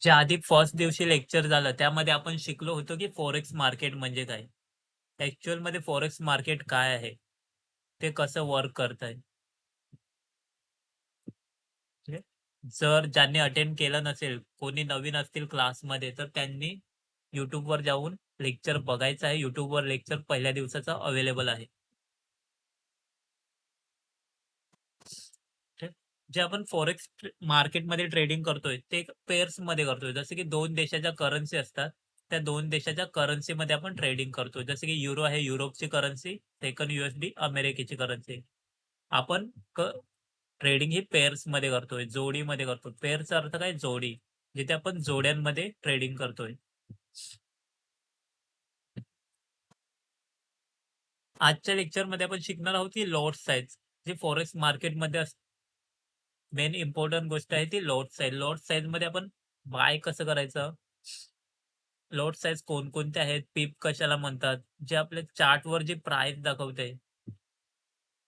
ज्या आधी फर्स्ट दिवशी लेक्चर झालं त्यामध्ये आपण शिकलो होतो की फॉरेक्स मार्केट म्हणजे काय. ऍक्च्युअल मध्ये फॉरेक्स मार्केट काय आहे, ते कसं वर्क करत आहे. जर ज्यांनी अटेंड केलं नसेल, कोणी नवीन असतील क्लासमध्ये, तर त्यांनी युट्यूबवर जाऊन लेक्चर बघायचं आहे. युट्यूबवर लेक्चर पहिल्या दिवसाचा अवेलेबल आहे. ठीक. जे आपण फॉरेक्स मार्केटमध्ये ट्रेडिंग करतोय ते पेअर्स मध्ये करतोय. जसे की दोन देशाच्या करन्सी असतात, त्या दोन देशाच्या करन्सी मध्ये आपण ट्रेडिंग करतोय. जसे की युरो आहे युरोपची करन्सी, सेकंड USD अमेरिकेची करन्सी. आपण ट्रेडिंग ही पेअर्स मध्ये करतोय, जोडीमध्ये करतोय. पेअरचा अर्थ काय, जोडी, जिथे आपण जोड्यांमध्ये ट्रेडिंग करतोय. आजच्या लेक्चर मध्ये आपण शिकणार आहोत की लॉट साईज, जे फॉरेक्स मार्केटमध्ये मेन इम्पॉर्टंट गोष्ट आहे ती लॉट साईज. लॉट साईज मध्ये आपण बाय कसं करायचं, लॉट साईज कोणकोणते आहेत, पीप कशाला म्हणतात, जे आपल्या चार्टवर जी प्राइस दाखवते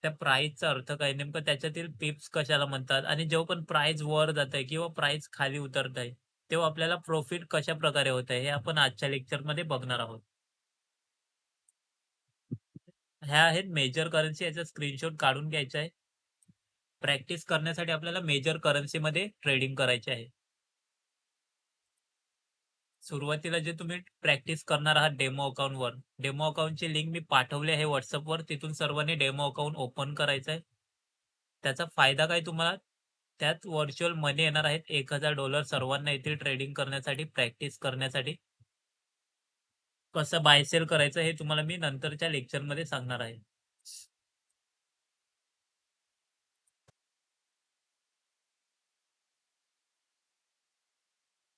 त्या प्राइसचा अर्थ काय, नेमकं त्याच्यातील पिप्स कशाला म्हणतात, आणि जेव्हा पण प्राइस वर जात आहे किंवा प्राइस खाली उतरत आहे, तेव्हा आपल्याला प्रॉफिट कशा प्रकारे होत आहे, हे आपण आजच्या लेक्चर मध्ये बघणार आहोत. ह्या आहेत मेजर करन्सी, याचा स्क्रीनशॉट काढून घ्यायचा आहे. प्रॅक्टिस करण्यासाठी आपल्याला मेजर करन्सी मध्ये ट्रेडिंग करायचे आहे. सुरुवातीला जे तुम्ही प्रॅक्टिस करणार आहात डेमो अकाउंटवर, डेमो अकाउंटची लिंक मी पाठवली आहे व्हॉट्सअपवर. तिथून सर्वांनी डेमो अकाउंट ओपन करायचं आहे. त्याचा फायदा काय तुम्हाला, त्यात व्हर्च्युअल मनी येणार आहेत $1000 सर्वांना येथील ट्रेडिंग करण्यासाठी, प्रॅक्टिस करण्यासाठी. कसं बाय सेल करायचं हे तुम्हाला मी नंतरच्या लेक्चरमध्ये सांगणार आहे.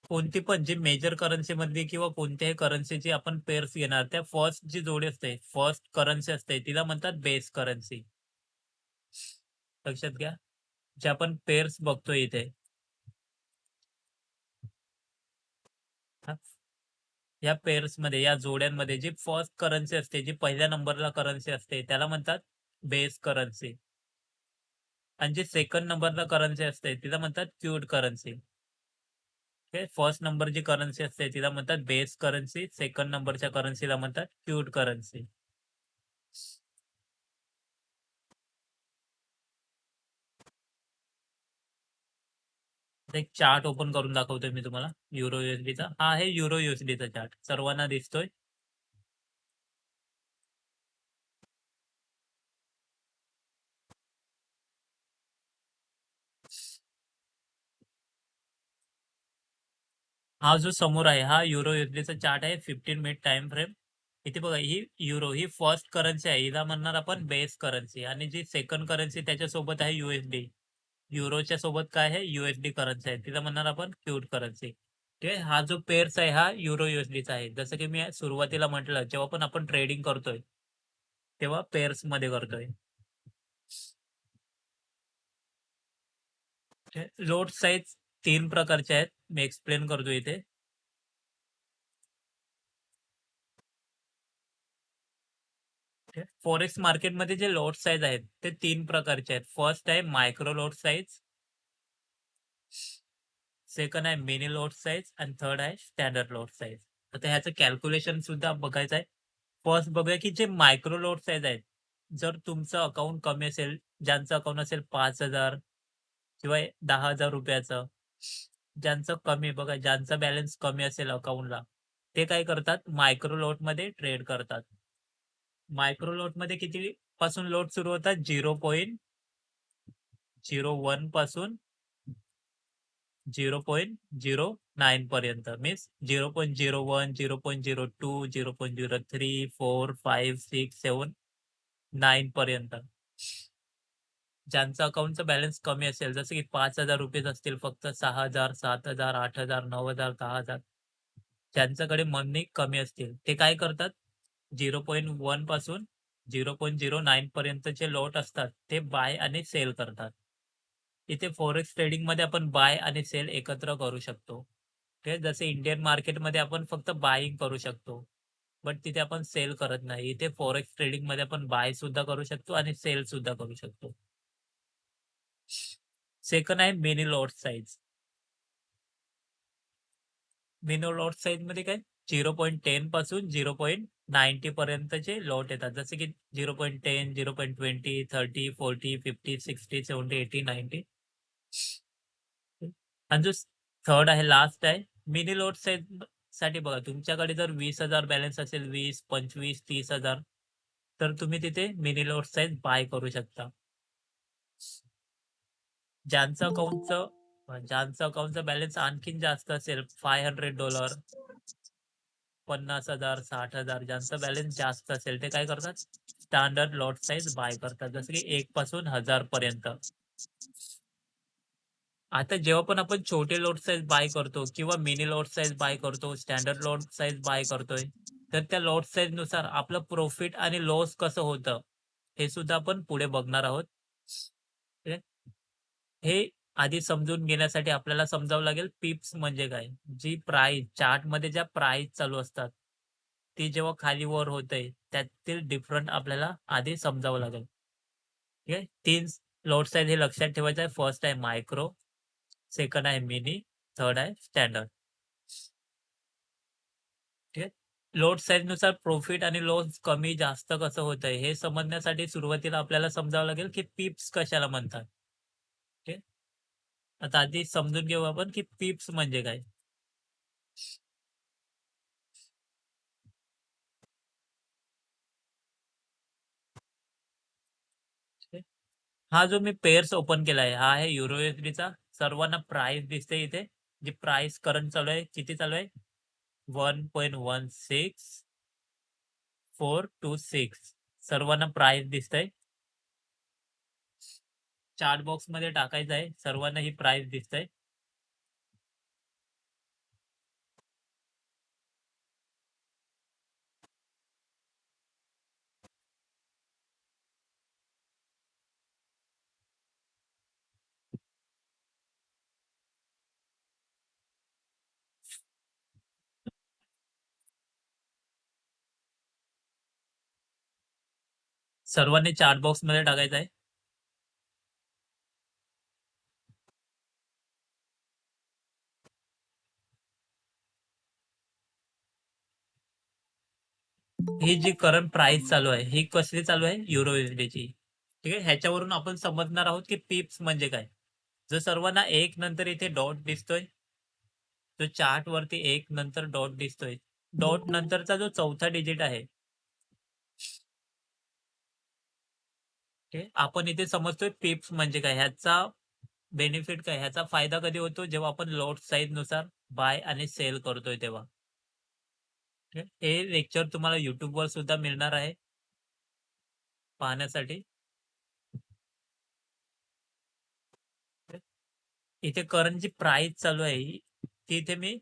कोणती पण जी मेजर करन्सी मधली किंवा कोणत्याही करन्सीची आपण पेअर्स घेणार, त्या फर्स्ट जी जोडी असते, फर्स्ट करन्सी असते, तिला म्हणतात बेस करन्सी. लक्षात घ्या. जे आपण पेअर्स बघतोय इथे, हा, या पेअर्स मध्ये, या जोड्यांमध्ये जी फर्स्ट करन्सी असते, जी पहिल्या नंबरला करन्सी असते, त्याला म्हणतात बेस करन्सी. आणि जी सेकंड नंबरला करन्सी असते तिला म्हणतात क्यूड करन्सी. फर्स्ट नंबर जी करन्सी असते तिला म्हणतात बेस करन्सी, सेकंड नंबरच्या करन्सीला म्हणतात क्यूड करन्सी. एक चार्ट ओपन करून दाखवतोय मी तुम्हाला युरो युएसडीचा. हा आहे युरो युएसडीचा चार्ट, सर्वांना दिसतोय. हा जो समोर आहे हा युरो युएसडीचा चार्ट आहे, 15 मिनिट टाइम फ्रेम. इथे बघा, ही युरो ही फर्स्ट करन्सी आहे, हिला म्हणणार आपण बेस करन्सी. आणि जी सेकंड करन्सी त्याच्यासोबत आहे USD, युरोच्या सोबत काय आहे, USD करन्सी आहे, तिला म्हणणार आपण क्यूट करन्सी. ठीक आहे. हा जो पेअर्स आहे हा युरो युएसडीचा आहे. जसं की मी सुरुवातीला म्हटलं, जेव्हा पण आपण ट्रेडिंग करतोय तेव्हा पेअर्स मध्ये करतोय. लोट साईज तीन प्रकारचे आहेत, मी एक्सप्लेन करतो इथे. फॉरेक्स मार्केटमध्ये जे लॉट साईज आहेत ते तीन प्रकारचे आहेत. फर्स्ट आहे मायक्रो लॉट साईज, सेकंड आहे मिनी लॉट साईज, आणि थर्ड आहे स्टँडर्ड लॉट साईज. आता ह्याचं कॅल्क्युलेशन सुद्धा बघायचं आहे. फर्स्ट बघूया की जे मायक्रो लॉट साईज आहेत, जर तुमचं अकाउंट कमी असेल, ज्यांचं अकाउंट असेल 5,000 किंवा 10,000 रुपयाचं, ज्यांचं कमी, बघा ज्यांचा बॅलन्स कमी असेल अकाउंटला, ते काय करतात, मायक्रो लॉट मध्ये ट्रेड करतात. मायक्रो लॉट मध्ये किती पासून लोट सुरू होतात, 0.01 पासून 0.09 पर्यंत. मीन्स 0.01, 0.02, 0.03, 4, 5, 6, 7, 9 पर्यंत. ज्यांचं अकाउंटचं बॅलन्स कमी असेल, जसं की 5,000 रुपये असतील फक्त, 6,000, 7,000, 8,000, 9,000, 10,000, ज्यांच्याकडे मनी कमी असतील, ते काय करतात, 0.1 पासून 0.09 पर्यंतचे लॉट असतात ते बाय आणि सेल करतात. इथे फॉरेक्स ट्रेडिंग मध्ये आपण बाय आणि सेल एकत्र करू शकतो. ते जसे इंडियन मार्केटमध्ये आपण फक्त बाईंग करू शकतो, बट तिथे आपण सेल करत नाही. इथे फॉरेक्स ट्रेडिंग मध्ये आपण बाय सुद्धा करू शकतो आणि सेल सुद्धा करू शकतो. सेकंड आहे mini lot size. Mini lot size मध्ये काय 0.10 पासून 0.90 पर्यंतचे लॉट येतात. जसे की 0.10, 0.20, 30, 40, 50, 60, 70, 80, 90. आणि जो थर्ड आहे, लास्ट आहे, मिनी लॉट साईज साठी बघा, तुमच्याकडे जर 20,000 बॅलन्स असेल, 20, 25, 30,000, तर तुम्ही तिथे मिनी लॉट साईज बाय करू शकता. ज्यांचं अकाउंटचं ज्यांचं अकाउंटचा बॅलन्स आणखीन जास्त असेल, $500, 50,000, 60,000, ज्यांचा बॅलन्स जास्त असेल, ते काय करतात? स्टँडर्ड लॉट साईज बाय करतात. जसं की 1 पासून 1000 पर्यंत. आता जेव्हा पण आपण छोटे लॉट साईज बाय करतो किंवा मिनी लॉट साईज बाय करतो, स्टँडर्ड लॉट साईज बाय करतोय, तर त्या लॉट साईजनुसार आपलं प्रॉफिट आणि लॉस कसं होतं, हे सुद्धा आपण पुढे बघणार आहोत. ठीक आहे. हे आधी समजून घेण्यासाठी आपल्याला समजावं लागेल पिप्स म्हणजे काय? जी प्राईस चार्टमध्ये ज्या प्राईस चालू असतात, ती जेव्हा खाली वर होते, त्यातील डिफरंट आपल्याला आधी समजावं लागेल. ठीक आहे. 3 लॉट साईज हे लक्षात ठेवायचं आहे. फर्स्ट आहे मायक्रो, सेकंड आहे मिनी, थर्ड आहे स्टँडर्ड. ठीक आहे. लॉट साईजनुसार प्रॉफिट आणि लॉस कमी जास्त कसं होतंय, हे समजण्यासाठी सुरुवातीला आपल्याला समजावं लागेल, की पिप्स कशाला म्हणतात. ठीक आहे. आता आधी समजून घेऊ आपण, की पिप्स म्हणजे काय? ठीक आहे. हा जो मी पेअर्स ओपन केला आहे, हा आहे युरो USDचा. सर्वांना प्राइस दिसते इथे. जी प्राइस करंट चालू आहे, किती चालू आहे? 1.16426. सर्वांना प्राइस दिसतंय. चार्ट बॉक्समध्ये टाकायचं आहे. सर्वांना ही प्राइस दिसतंय. सर्वांनी चार्ट बॉक्समध्ये टाकायचं आहे. ही जी करंट प्राइस चालू आहे, ही कसली चालू आहे? युरो USDची. ठीक आहे. ह्याच्यावरून आपण समजणार आहोत, की पिप्स म्हणजे काय? जर सर्वांना 1 नंतर इथे डॉट दिसतोय, जो चार्ट वरती 1 नंतर डॉट दिसतोय. डॉट नंतरचा जो चौथा डिजिट आहे, आपण इथे समजतोय पिप्स म्हणजे काय? ह्याचा बेनिफिट काय? ह्याचा फायदा कधी होतो? जेव्हा आपण लॉट साइज नुसार बाय आणि सेल करतोय तेव्हा. ठीक आहे. हे लेक्चर तुम्हाला YouTubeवर सुद्धा मिळणार आहे पाहण्यासाठी. ठीक आहे. इथे करंट जी प्राइस चालू आहे, ती इथे मी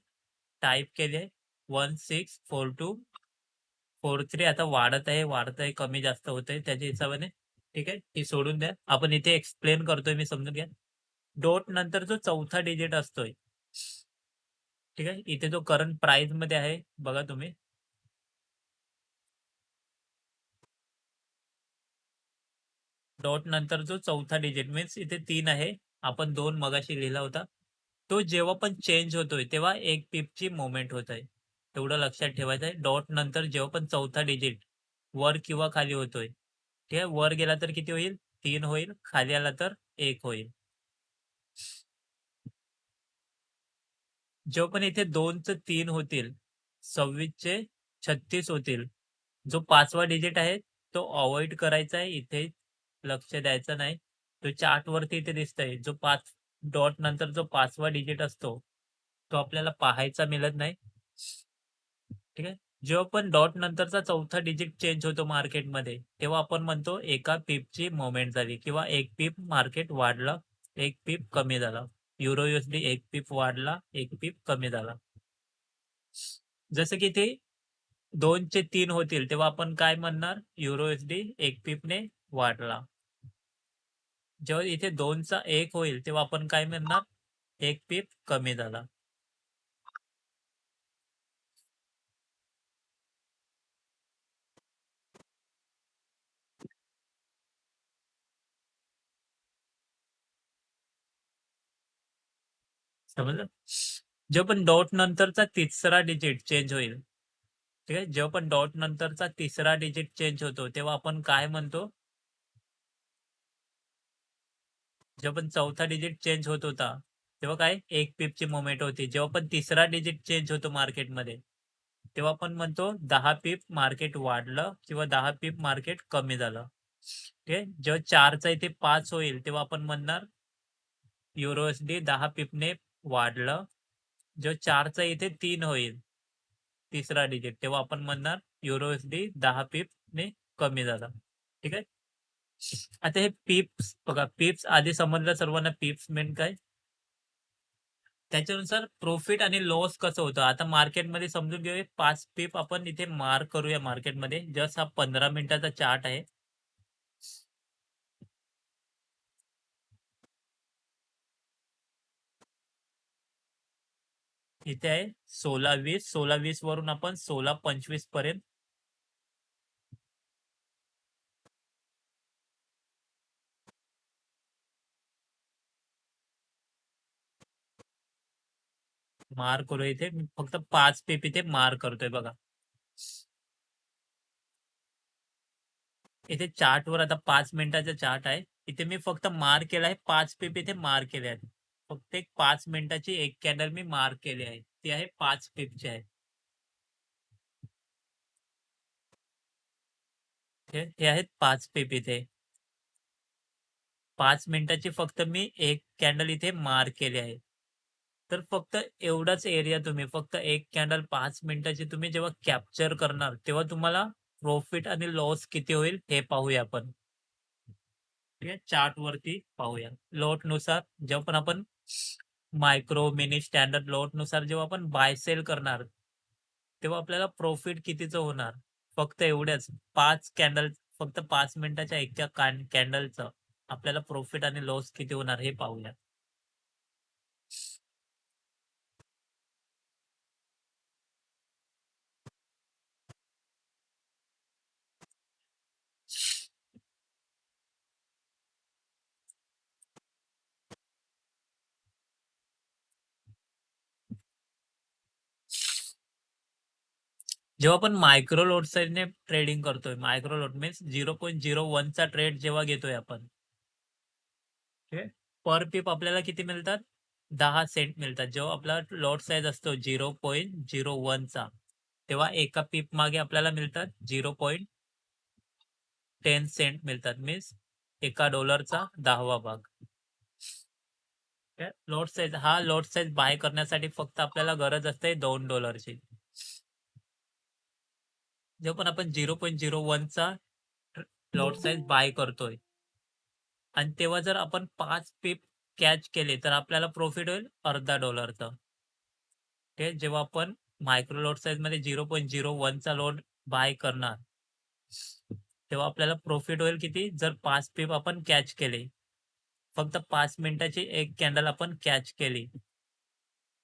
टाइप केली आहे 164243. आता वाढत आहे, वाढत आहे, कमी जास्त होत आहे त्याच्या हिशोबाने. ठीक आहे. ती सोडून द्या. आपण इथे एक्सप्लेन करतोय, मी समजून घ्या. डॉट नंतर जो चौथा डिजिट असतोय, ठीक आहे. इथे जो करंट प्राइस मध्ये आहे, बघा तुम्ही. डॉट नंतर जो चौथा डिजिट मीन्स इथे 3 आहे. आपण 2 मगाशी लिहिला होता. तो जेव्हा पण चेंज होतोय, तेव्हा 1 पिपची मूव्हमेंट होत आहे. तेवढं लक्षात ठेवायचं आहे. डॉट नंतर जेव्हा पण चौथा डिजिट वर किंवा खाली होतोय, ठीक आहे. वर गेला तर किती होईल? 3 होईल. खाली आला तर 1 होईल. जेव्हा पण इथे 2चं 3 होतील, 26चे 36 होतील. जो 5वा डिजिट आहे, तो अव्हॉइड करायचा आहे. इथे लक्ष द्यायचं नाही. तो चार्टवरती इथे दिसतंय. जो 5 डॉट नंतर जो 5वा डिजिट असतो, तो आपल्याला पाहायचा मिळत नाही. ठीक आहे. जेव्हा पण डॉट नंतरचा चौथा डिजिट चेंज होतो मार्केटमध्ये, तेव्हा आपण म्हणतो एका पीपची मूव्हमेंट झाली किंवा 1 पीप मार्केट वाढलं, 1 पीप कमी झाला. युरो USD 1 पीप वाढला, 1 पीप कमी झाला. जसं की ते 2चे 3 होतील, तेव्हा आपण काय म्हणणार? युरो USD 1 पीपने वाढला. जेव्हा इथे 2चा 1 होईल, तेव्हा आपण काय म्हणणार? 1 पीप कमी झाला. समजलं? जो पण डॉट नंतरचा तिसरा डिजिट चेंज होईल. ठीक आहे. जेव्हा पण डॉट नंतरचा तिसरा डिजिट चेंज होतो, तेव्हा आपण काय म्हणतो? जेव्हा पण चौथा डिजिट चेंज होत होता, तेव्हा काय 1 पीपची मूव्हमेंट होती. जेव्हा पण तिसरा डिजिट चेंज होतो मार्केटमध्ये, तेव्हा आपण म्हणतो 10 पीप मार्केट वाढलं किंवा 10 पीप मार्केट कमी झालं. ठीक आहे. जेव्हा 4चा इथे 5 होईल, तेव्हा आपण म्हणणार युरो-USD 10 पीपने वाढलं. जेव्हा 4चा इथे 3 होईल, तिसरा डिजिट, तेव्हा आपण म्हणणार युरो-USD 10 पीपने कमी झालं. ठीक आहे. आता हे पिप्स बघा, पिप्स आधी समजलं सर्वांना पिप्स मेन काय? त्याच्यानुसार प्रॉफिट आणि लॉस कसं होतं. आता मार्केटमध्ये समजून घेऊया 5 पिप आपण इथे मार्क करूया मार्केटमध्ये. जस्ट हा 15 मिनिटाचा चार्ट आहे. इथे आहे 16-20, 16-20 वरून आपण 16-25 पर्यंत मार्क करूया इथे. मी फक्त 5 पिप इथे मार्क करतोय बघा. इथे चार्टवर आता 5 मिनिटाचा चार्ट आहे. इथे मी फक्त मार्क केला आहे 5 पीप इथे मार्क केले आहेत. फक्त एक 5 मिनिटाची एक कॅन्डल मी मार्क केली आहे. ती आहे 5 पीपची आहे. हे आहेत 5 पीप इथे. 5 मिनिटाची फक्त मी एक कॅन्डल इथे मार्क केली आहे. तर फक्त एवढाच एरिया तुम्ही फक्त एक कॅन्डल 5 मिनिटाची तुम्ही जेव्हा कॅप्चर करणार, तेव्हा तुम्हाला प्रॉफिट आणि लॉस किती होईल हे पाहूया आपण. ठीक आहे. चार्टवरती पाहूया. लोटनुसार जेव्हा पण आपण मायक्रो, मिनी, स्टँडर्ड लोटनुसार जेव्हा आपण बाय सेल करणार, तेव्हा आपल्याला प्रॉफिट कितीचं होणार? फक्त एवढ्याच 5 कॅन्डल, फक्त 5 मिनिटाच्या एका कॅन्डलचं आपल्याला प्रॉफिट आणि लॉस किती होणार हे पाहूया. जेव्हा आपण मायक्रो लोट साइडने ट्रेडिंग करतोय, मायक्रो लोट मीन्स 0.01 चा ट्रेड जेव्हा घेतोय आपण, ठीक पर पिप आपल्याला किती मिळतात? 10 सेंट मिळतात. जेव्हा आपला लॉट साइज असतो 0.01 चा, तेव्हा एका पिप मागे आपल्याला मिळतात 0.10 सेंट मिळतात. मीन्स एका डॉलरचा 10वा भाग. लॉट साइज, हा लॉट साइज बाय करण्यासाठी फक्त आपल्याला गरज असते $2 ची. जेव्हा पण आपण 0.01 चा लॉट साइज बाय करतोय आणि तेव्हा जर आपण 5 पिप कॅच केले, तर आपल्याला प्रॉफिट होईल अर्धा डॉलरचं. ते जेव्हा आपण मायक्रो लॉट साइजमध्ये 0.01 चा लॉट बाय करणार, तेव्हा आपल्याला प्रॉफिट होईल किती? जर 5 पिप आपण कॅच केले. फक्त 5 मिनिटाची एक कॅन्डल आपण कॅच केली,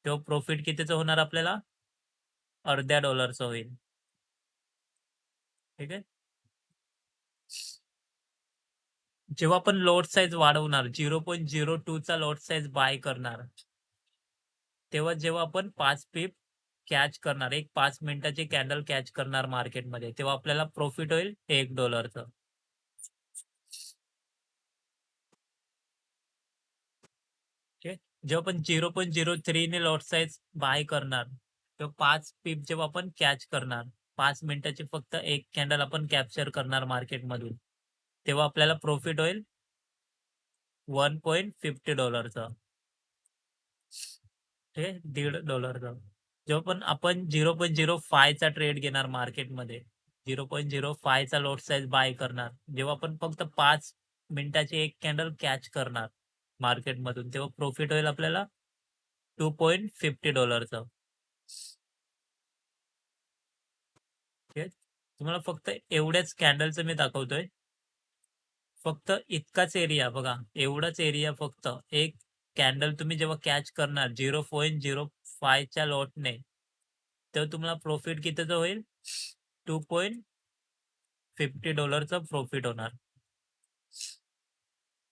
तेव्हा प्रॉफिट कितीचं होणार आपल्याला? अर्ध्या डॉलरचं होईल. ठीक आहे. जेव्हा आपण लॉट साइज वाढवणार, 0.02 चा लॉट साइज बाय करणार, तेव्हा जेव्हा आपण 5 पिप कॅच करणार, एक 5 मिनिटाची कॅन्डल कॅच करणार मार्केटमध्ये, तेव्हा आपल्याला प्रॉफिट होईल $1. ओके. जेव्हा आपण 0.03 ने लॉट साइज बाय करणार, तेव्हा 5 पिप जेव्हा आपण कॅच करणार, 5 मिनिटाची फक्त एक कॅन्डल आपण कॅप्चर करणार मार्केटमधून, तेव्हा आपल्याला प्रॉफिट होईल $1.50. ठीक आहे. $1.50. जेव्हा पण आपण 0.05 चा ट्रेड घेणार मार्केटमध्ये, 0.05 चा लॉट साइज बाय करणार. जेव्हा आपण फक्त 5 मिनिटाची एक कॅन्डल कॅच करणार मार्केटमधून, तेव्हा प्रॉफिट होईल आपल्याला $2.50. ठीक आहे. तुम्हाला फक्त एवढ्याच कॅन्डलचं मी दाखवतोय. फक्त इतकाच एरिया बघा, एवढाच एरिया फक्त एक कॅन्डल तुम्ही जेव्हा कॅच करणार 0.05 च्या लॉटने, तेव्हा तुम्हाला प्रॉफिट कितीचं होईल? $2.50 चं प्रॉफिट होणार.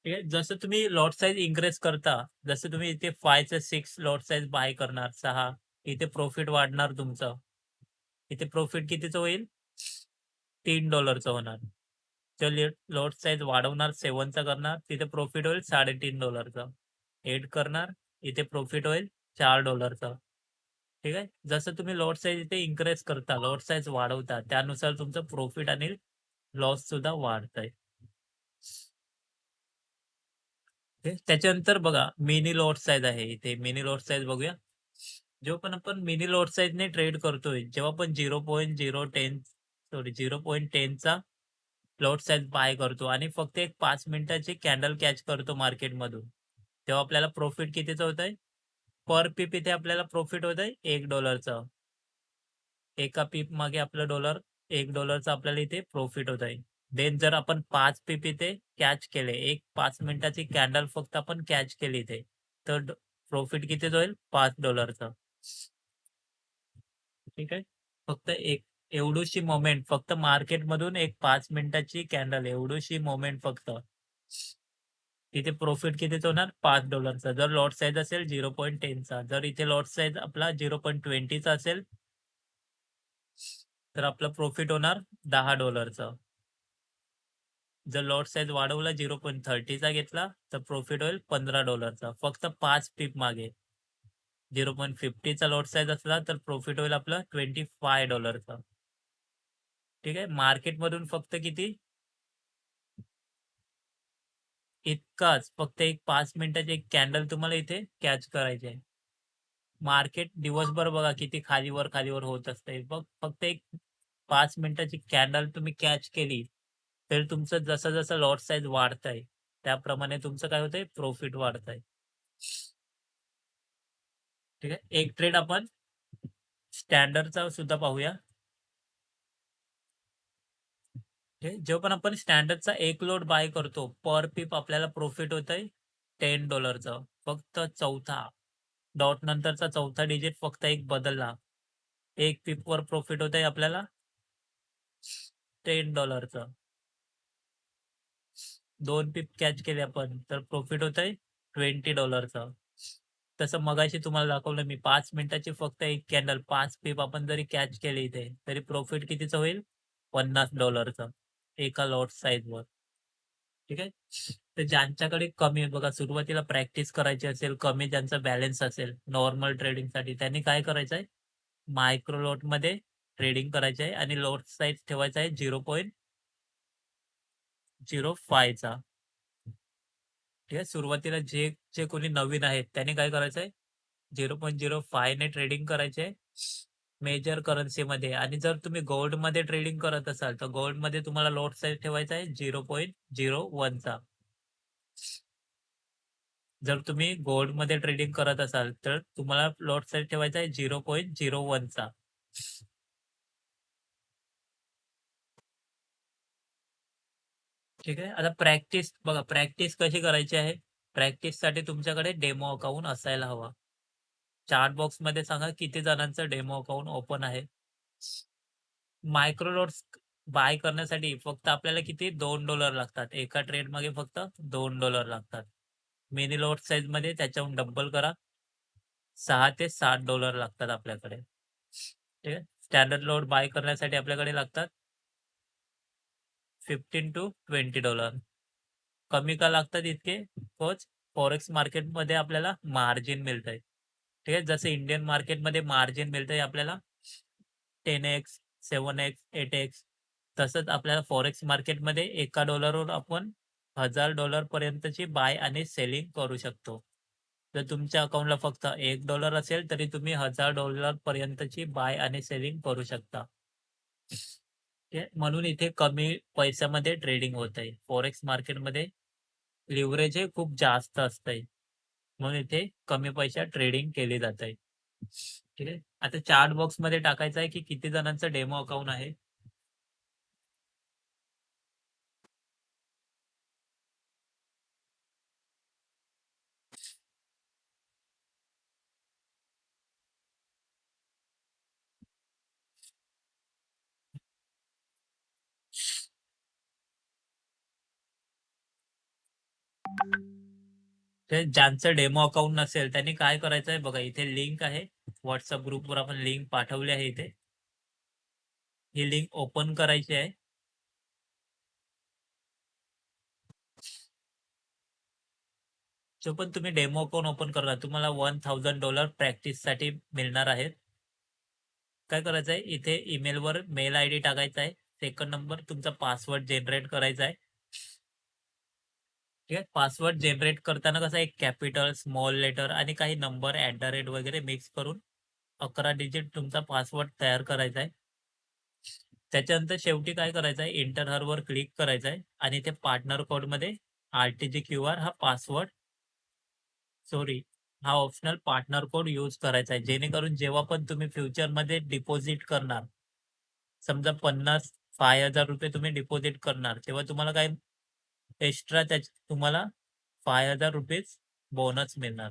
ठीक आहे. जसं तुम्ही लॉट साइज इन्क्रीज करता, जसं तुम्ही इथे 5 चं 6 लॉट साइज बाय करणार 6, इथे प्रॉफिट वाढणार तुमचं. इथे प्रॉफिट कितीचं होईल? $3 होणार. तर लॉट साइज वाढवणार 7 चा करणार, तिथे प्रॉफिट होईल $3.5 चा. 8 करणार, इथे प्रॉफिट होईल $4 चा. ठीक आहे. जसं तुम्ही लॉट साइज इथे इन्क्रीज करता, लॉट साइज वाढवता, त्यानुसार तुमचं प्रॉफिट आणि लॉस सुद्धा वाढतंय. त्याच्यानंतर बघा मिनी लॉट साइज आहे. इथे मिनी लॉट साइज बघूया. जेव्हा पण आपण मिनी लॉट साइजने ट्रेड करतोय, जेव्हा आपण 0.010 सॉरी 0.10 चा लॉट साइज बाय करतो आणि फक्त एक 5 मिनिटाची कॅन्डल कॅच करतो मार्केटमधून, तेव्हा आपल्याला प्रॉफिट कितीचं होतंय? पर पिप इथे आपल्याला प्रॉफिट होतंय $1 चं. एका पीप मागे आपलं $1 आपल्याला इथे प्रॉफिट होत आहे. देन जर आपण 5 पीप इथे कॅच केले, एक 5 मिनिटाची कॅन्डल फक्त आपण कॅच केली इथे, तर प्रॉफिट कितीच होईल? $5 ठीक आहे. फक्त एक एवढीशी मोमेंट फक्त मार्केटमधून एक 5 मिनिटाची कॅन्डल एवढीशी मोमेंट फक्त. तिथे प्रॉफिट कितीच होणार? $5 जर लॉट साइज असेल 0.10 चा. जर इथे लॉट साइज आपला 0.20 चा असेल, तर आपलं प्रॉफिट होणार $10 जर लॉट साइज वाढवला 0.30 चा घेतला, तर प्रॉफिट होईल $15 फक्त 5 पीप मागे. 0.50 चा लॉट साइज असला, तर प्रॉफिट होईल आपलं $25 ठीक आहे. मार्केटमधून फक्त किती? इतकाच फक्त एक 5 मिनिटाची एक कॅन्डल तुम्हाला इथे कॅच करायची आहे. मार्केट दिवसभर बघा किती खालीवर होत असते. फक्त एक 5 मिनिटाची कॅन्डल तुम्ही कॅच केली, तर तुमचं जसं-जसं लॉट साइज वाढतंय, त्याप्रमाणे तुमचं काय होतंय? प्रॉफिट वाढतंय. ठीक आहे. एक ट्रेड आपण स्टँडर्डचा सुद्धा पाहूया. जेव्हा पण आपण स्टँडर्डचा एक लोट बाय करतो, पर पीप आपल्याला प्रॉफिट होतंय $10 फक्त चौथा डॉट नंतरचा चौथा डिजिट फक्त एक बदलला. एक पीपवर प्रॉफिट होतंय आपल्याला $10 2 पीप कॅच केले आपण, तर प्रॉफिट होतंय $20 तसं मगाशी तुम्हाला दाखवलं मी 5 मिनिटाची फक्त एक कॅन्डल 5 पीप आपण जरी कॅच केली इथे, तरी प्रॉफिट कितीचं होईल? $50 एका लॉट साइजवर. ठीक आहे. तर ज्यांच्याकडे कमी आहे बघा सुरुवातीला प्रॅक्टिस करायची असेल, कमी ज्यांचा बॅलन्स असेल नॉर्मल ट्रेडिंगसाठी त्यांनी काय करायचं आहे? मायक्रो लॉटमध्ये ट्रेडिंग करायची आहे आणि लॉट साइज ठेवायचा आहे 0.05 चा. ठीक आहे. सुरुवातीला जे जे कोणी नवीन आहेत त्यांनी काय करायचं आहे? 0.05 ने ट्रेडिंग करायचे आहे मेजर करन्सीमध्ये आणि जर तुम्ही गोल्डमध्ये ट्रेडिंग करत असाल, तर गोल्डमध्ये तुम्हाला लॉट साइज ठेवायचा आहे 0.01 चा. जर तुम्ही गोल्डमध्ये ट्रेडिंग करत असाल, तर तुम्हाला लॉट साइज ठेवायचा आहे 0.01 चा. ठीक आहे. आता प्रॅक्टिस बघा, प्रॅक्टिस कशी करायची आहे? प्रॅक्टिससाठी तुमच्याकडे डेमो अकाउंट असायला हवा. चार्ट बॉक्समध्ये सांगा किती जणांचं डेमो अकाउंट ओपन आहे. मायक्रो लॉट्स बाय करण्यासाठी फक्त आपल्याला किती $2 लागतात. एका ट्रेडमागे फक्त $2 लागतात. मिनी लॉट साइजमध्ये त्याच्याहून डबल करा. 6 ते $7 लागतात आपल्याकडे. ठीक आहे. स्टँडर्ड लॉट बाय करण्यासाठी आपल्याकडे लागतात 15 to $20. कमी का लागतात इतके? बिकॉज फॉरेक्स मार्केटमध्ये आपल्याला मार्जिन मिळतंय. ठीक आहे. जसं इंडियन मार्केटमध्ये मार्जिन मिळतंय आपल्याला 10x, 7x, 8x तसंच आपल्याला फॉरेक्स मार्केटमध्ये एका डॉलरवर आपण $1000 पर्यंतची बाय आणि सेलिंग करू शकतो. जर तुमच्या अकाउंटला फक्त $1 असेल, तरी तुम्ही $1000 पर्यंतची बाय आणि सेलिंग करू शकता. म्हणून इथे कमी पैशामध्ये ट्रेडिंग होतंय. फॉरेक्स मार्केटमध्ये लिव्हरेज हे खूप जास्त असतंय. म्हणून इथे कमी पैशात ट्रेडिंग केली जाते. ठीक आहे. आता चार्ट बॉक्समध्ये टाकायचं आहे, की किती जणांचं डेमो अकाउंट आहे. ते ज्यांचं डेमो अकाउंट नसेल त्यांनी काय करायचं आहे बघा, इथे लिंक आहे. व्हॉट्सअप ग्रुपवर आपण लिंक पाठवली आहे इथे. ही लिंक ओपन करायची आहे. जो पण तुम्ही डेमो अकाउंट ओपन करणार तुम्हाला $1000 प्रॅक्टिससाठी मिळणार आहेत. काय करायचं आहे, इथे ईमेलवर मेल आयडी टाकायचा आहे. सेकंड नंबर तुमचा पासवर्ड जनरेट करायचा आहे. ठीक आहे. पासवर्ड जनरेट करताना कसं एक कॅपिटल, स्मॉल लेटर आणि काही नंबर @ वगैरे मिक्स करून 11 डिजिट तुमचा पासवर्ड तयार करायचा आहे. त्याच्यानंतर शेवटी काय करायचं आहे, एंटर हरवर क्लिक करायचं आहे आणि ते पार्टनर कोडमध्ये RTGQR हा पासवर्ड सॉरी हा ऑप्शनल पार्टनर कोड यूज करायचा आहे. जेणेकरून जेव्हा पण तुम्ही फ्युचरमध्ये डिपॉझिट करणार, समजा 5,000 तुम्ही डिपॉझिट करणार, तेव्हा तुम्हाला काय एक्स्ट्रा तुम्हाला ₹5,000 बोनस मिळणार.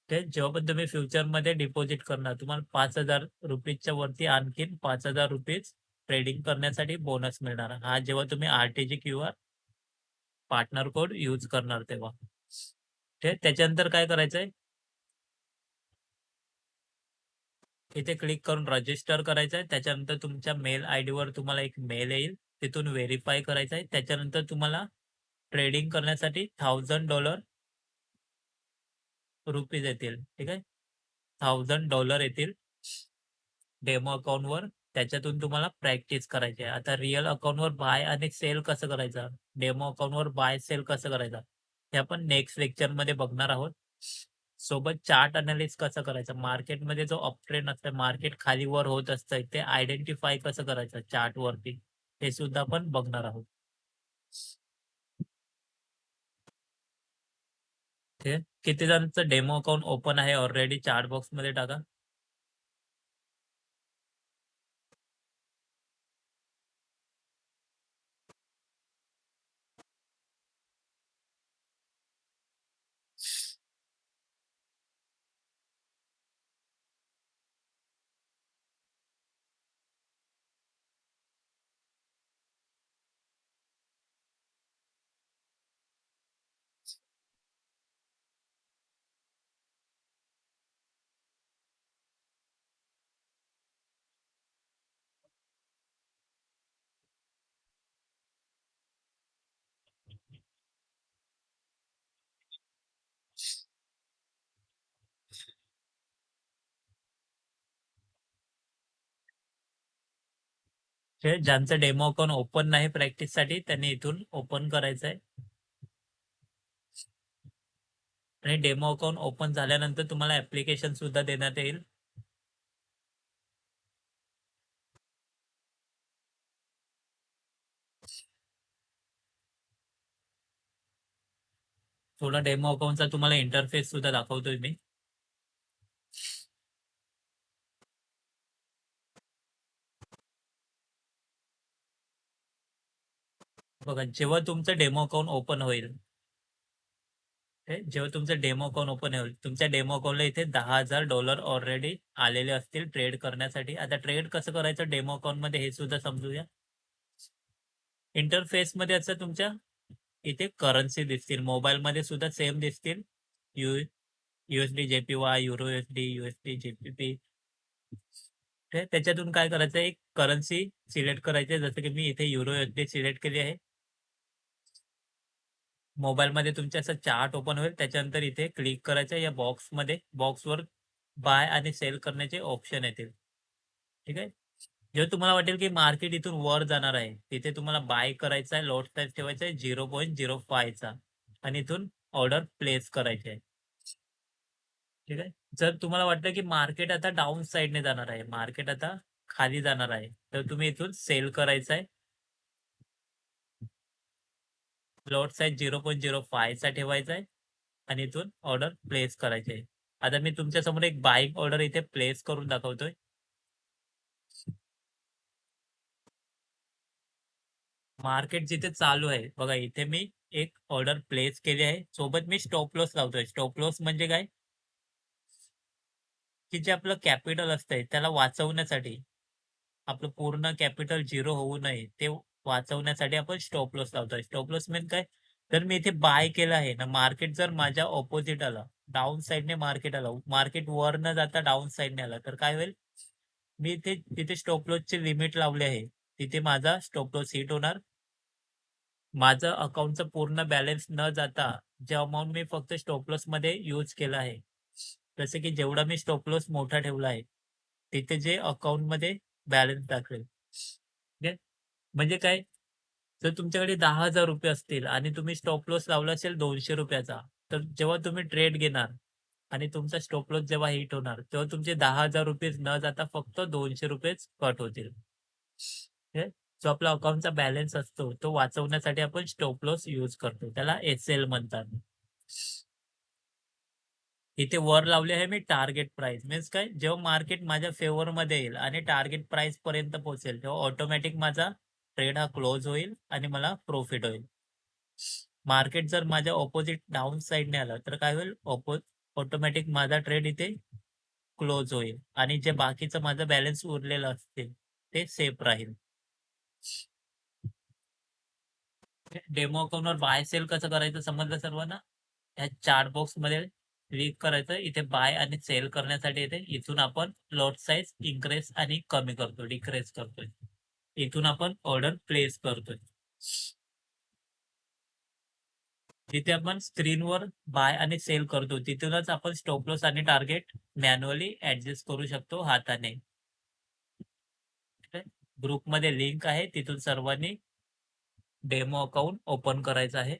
ते जेव्हा पण तुम्ही फ्युचरमध्ये डिपॉझिट करणार, तुम्हाला ₹5,000 वरती आणखीन ₹5,000 ट्रेडिंग करण्यासाठी बोनस मिळणार. हा जेव्हा तुम्ही RTGQR पार्टनर कोड यूज करणार तेव्हा. त्याच्यानंतर काय करायचंय, इथे क्लिक करून रजिस्टर करायचं आहे. त्याच्यानंतर तुमच्या मेल आयडीवर तुम्हाला एक मेल येईल. तिथून व्हेरिफाय करायचं आहे. त्याच्यानंतर तुम्हाला ट्रेडिंग करण्यासाठी $1000 येतील. ठीक आहे. $1000 येतील डेमो अकाउंटवर. त्याच्यातून तुम्हाला प्रॅक्टिस करायची आहे. आता रिअल अकाउंटवर बाय आणि सेल कसं करायचं, डेमो अकाउंटवर बाय सेल कसं करायचं, हे आपण नेक्स्ट लेक्चरमध्ये बघणार आहोत. सोबत चार्ट अनालिसिस कसं करायचं, मार्केटमध्ये जो अप ट्रेंड असतं, मार्केट खाली वर होत असतं, ते आयडेंटिफाय कसं करायचं चार्टवरती, हे सुद्धा आपण बघणार आहोत. ठीक किती जणांचं डेमो अकाउंट ओपन आहे ऑलरेडी चार्ट बॉक्समध्ये टाका. ज्यांचं डेमो अकाउंट ओपन नाही प्रॅक्टिससाठी त्यांनी इथून ओपन करायचं आहे. आणि डेमो अकाउंट ओपन झाल्यानंतर तुम्हाला ऍप्लिकेशन सुद्धा देण्यात येईल. थोडा डेमो अकाउंटचा तुम्हाला इंटरफेस सुद्धा दाखवतोय मी. बघा, जेव्हा तुमचं डेमो अकाउंट ओपन होईल, जेव्हा तुमचं डेमो अकाउंट ओपन होईल, तुमच्या डेमो अकाउंटला इथे $10,000 ऑलरेडी आलेले असतील ट्रेड करण्यासाठी. आता ट्रेड कसं करायचं डेमो अकाउंट मध्ये हे सुद्धा समजूया. इंटरफेस मध्ये असं तुमच्या इथे करन्सी दिसतील, मोबाईल मध्ये सुद्धा सेम दिसतील. USD JPY, euro USD JPP. त्याच्यातून काय करायचं, एक करन्सी सिलेक्ट करायची, जसं की मी इथे युरो USD सिलेक्ट केली आहे. मोबाईलमध्ये तुमच्या असं चार्ट ओपन होईल. त्याच्यानंतर इथे क्लिक करायचं, या बॉक्सवर बाय आणि सेल करण्याचे ऑप्शन येतील. ठीक आहे. जेव्हा तुम्हाला वाटेल की मार्केट इथून वर जाणार आहे, तिथे तुम्हाला बाय करायचा आहे, लॉट साईज ठेवायचा आहे 0.05 चा आणि इथून ऑर्डर प्लेस करायची आहे. ठीक आहे. जर तुम्हाला वाटलं की मार्केट आता डाऊन साईडने जाणार आहे, मार्केट आता खाली जाणार आहे, तर तुम्ही इथून सेल करायचं आहे. लॉट साईज 0.05 चा ठेवायचा आहे आणि इथून ऑर्डर प्लेस करायची आहे. आता मी तुमच्या समोर एक बाईंग ऑर्डर इथे प्लेस करून दाखवतोय. मार्केट जिथे चालू आहे बघा, इथे मी एक ऑर्डर प्लेस केली आहे. सोबत मी स्टॉप लॉस लावतोय. स्टॉप लॉस म्हणजे काय, की जे आपलं कॅपिटल असतंय त्याला वाचवण्यासाठी, आपलं पूर्ण कॅपिटल झिरो होऊ नये ते वाचवण्यासाठी आपण स्टॉप लॉस लावतोय. स्टॉप लॉस म्हणजे काय, तर मी इथे बाय केलं आहे ना, मार्केट जर माझ्या ऑपोझिट आलं, डाउन साइडने मार्केट आलं, मार्केट वर न जाता डाउन साइडने आलं, तर काय होईल? मी इथे तिथे स्टॉप लॉसची लिमिट लावली आहे. तिथे माझा स्टॉप लॉस हिट होणार. माझं अकाउंटचं पूर्ण बॅलन्स न जाता, जे अमाउंट मी फक्त स्टॉप लॉसमध्ये यूज केलं आहे, जसं की जेवढा मी स्टॉप लॉस मोठा ठेवला आहे, तिथे जे अकाउंटमध्ये बॅलन्स दाखवेल. ठीक आहे. म्हणजे काय? जर तुमच्याकडे ₹10,000 असतील आणि तुम्ही स्टॉप लॉस लावला असेल ₹200, तर जेव्हा तुम्ही ट्रेड घेणार आणि तुमचा स्टॉप लॉस जेव्हा हिट होणार, तेव्हा तुमचे ₹10,000 न जाता फक्त ₹200 कट होतील. हे जो आपला अकाउंटचा बॅलन्स असतो, तो वाचवण्यासाठी आपण स्टॉप लॉस यूज करतो. त्याला एस-एल म्हणतात. इथे वर लावले आहे मी टार्गेट प्राइस. मीन्स काय? जेव्हा मार्केट माझ्या फेवरमध्ये येईल आणि टार्गेट प्राइसपर्यंत पोहोचेल, तेव्हा ऑटोमॅटिक माझा ट्रेड हा क्लोज होईल आणि मला प्रॉफिट होईल. मार्केट जर माझ्या ऑपोझिट डाउन साइडने आलं, तर काय होईल? ऑटोमॅटिक माझा ट्रेड इथे क्लोज होईल आणि जे बाकीचं माझं बॅलन्स उरलेलं असतील, ते सेफ राहील. डेमो अकाउंटवर बाय सेल कसं करायचं समजलं सर्वांना? या चार्ट बॉक्समध्ये क्लिक करायचं. इथे बाय आणि सेल करण्यासाठी येते. इथून आपण लॉट साइज इन्क्रीज आणि कमी करतो, डिक्रीज करतोय. इथून आपण ऑर्डर प्लेस करतोय. जिथे आपण स्क्रीनवर बाय आणि सेल करतो, तिथूनच आपण स्टॉप लॉस आणि टार्गेट मॅन्युअली ॲडजस्ट करू शकतो हाताने. ठीक आहे. ग्रुपमध्ये लिंक आहे, तिथून सर्वांनी डेमो अकाउंट ओपन करायचं आहे.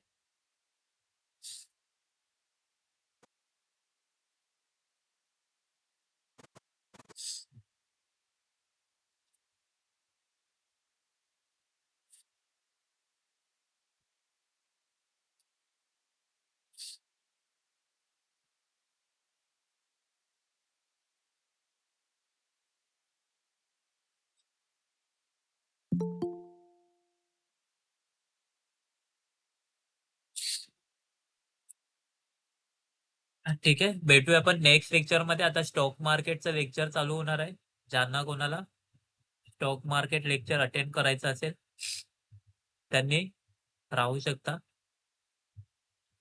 ठीक आहे. भेटूया आपण नेक्स्ट लेक्चरमध्ये. आता स्टॉक मार्केटचं लेक्चर चालू होणार आहे. ज्यांना कोणाला स्टॉक मार्केट लेक्चर अटेंड करायचं असेल, त्यांनी राहू शकता.